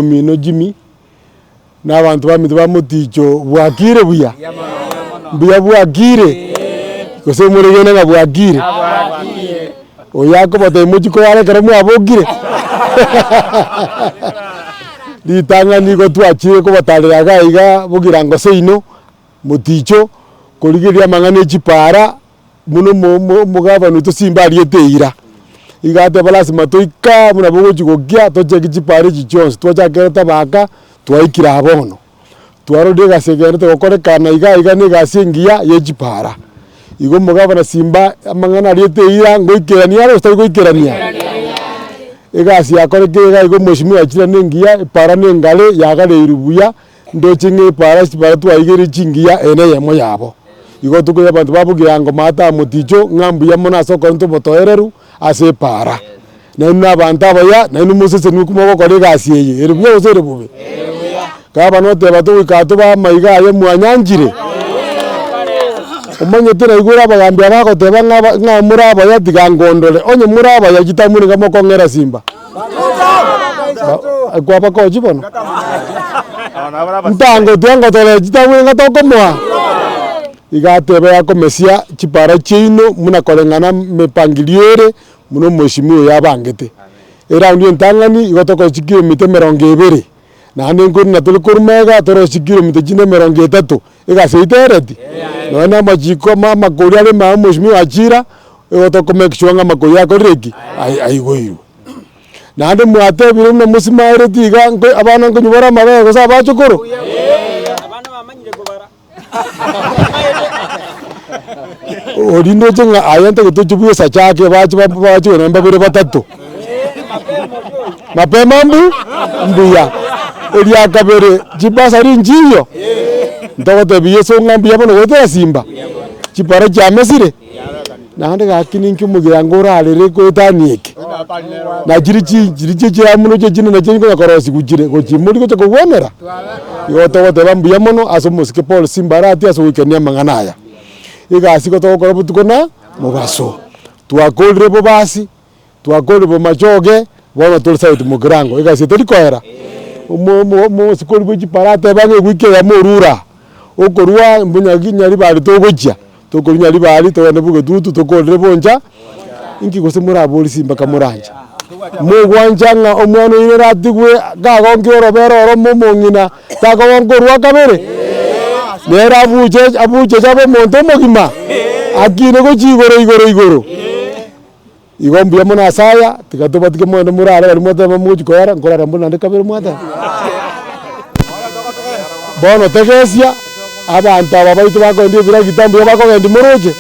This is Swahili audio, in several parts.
Mino Jimmy n'abantu bamitu bamuticho bwakire buya bwakire kose muregene nga bwakire oyako bata imujiko yale karamu abogire litanga niko twachire ko batalira gaiga bugira ngo seino muticho koligiria mangane chipara muno mugaba nuto simba aliyeteira igate balasi matoika muna bogo jigogya toje kichipare chichonse twacha kereta baka twaikira abono twarode gasegere to korekana iga ne gasengia yechipara igo mugaba na simba amangana aliyeteira ngoikerania ro sto ngoikerania igasi yakorekega igo mweshimiwa chira nengia para nengale yagale irubuya ndochinge para sipara twaigere chingia ene yemo yabo igo tukuya bantu babugira ngo mata muticho ngambu ya mona soko nto botoereru ase para na abantu abaya na musese nukumo ko gasi yeye irubuya osere bube kaba no te batu ikato ba maiga ye mwanyanjire umanye tena igura bagambi abako te banga muraba ya digangondole onye muraba ya gitamuri ngamo kongera simba kwa bako jibono ntango tyango tole gitamuri ngatoko mwa igatebe yako mesia chipara chino muna kolengana mepangiliere muno mweshimiwe yabangete era ndi ntangani igotoko chikiro mite 200 na nenguri na tulikurumega toro chikiro mite jine 300 igaseitereti nona majiko mama koryale ma mweshimiwe achira igotoko mekishwanga makoya ko regi aigoyo na ande mwate biro na musimaire tiga abana ngonyubara mabego sa bachukuru abana bamanyire gobara Orindo jenga ayante kutuchubuye sachake bachi namba bere batatu mapema mbuya elia kabere jibasa rinjiyo ndogote biyeso ngambi yabona gote simba chipara chamesire na hande gakini nkumugira ngorale ko tanieke na jirichi chamuno jine na jengo korosi kujire ko chimuri ko kubonera yoto gote bambuya mono asomosike Paul Simbarati aso wikenia manganaya igasi ko tokora butukona mubaso twakolre bo basi twakolre bo machoge bona tulsa itumugirango igasi tolikoera mo sikoli bo jiparate bange gwike ya morura okorwa mbunya bali togoja tokorinya bali to ne bugo dutu tokolre bonja inki gose muraboli simba kamuranja mugwanjanga omwana iratigwe gagongero beroro momongina takongorwa kabere nera abuje jabo monto mogima akine ko igoro igombi ya mona saya tikatobatike mwana murare bari mota bamuji koyara ngorara mbona ndekabere mwata bono tegesia abantu abaitu bakondi bira gitambo bakogendi muroje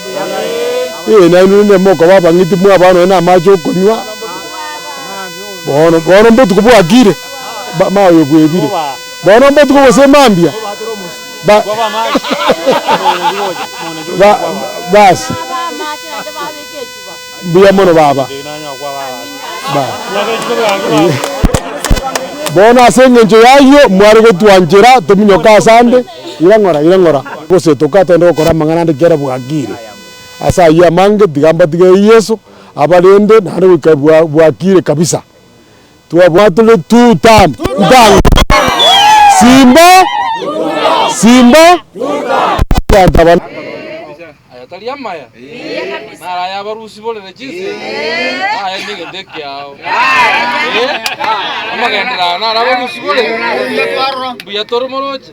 na nune moko baba ngiti mwa bano na macho konywa bono mbutu kubwa gire mayo gwebire bono mbutu kubose mambia bas biya mono baba bona sengenjo yayo mwarege twanjira tuminyoka sande irangora kose tokata ndo kora mangana ndegera bwagire asa ya mange digamba dige Yesu abalende nare bwagire kabisa tuwatule tutam Simba Taban ayatalia maya mara ya barusi bole rechize aya nige ndeke yao amagendera na barusi bole buya toro moroje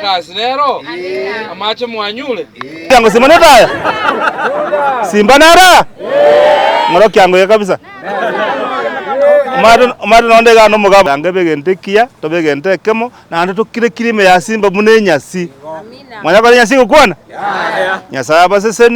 kasinero amache mwanyule yango simone taya Simba nara ngoro kyango kabisa omate nonde gano mugabo yange begentekia to begentekemo na ande tukire kirime ya simba munenyasi mwanya kwa nyasi gukwana nyasa abasese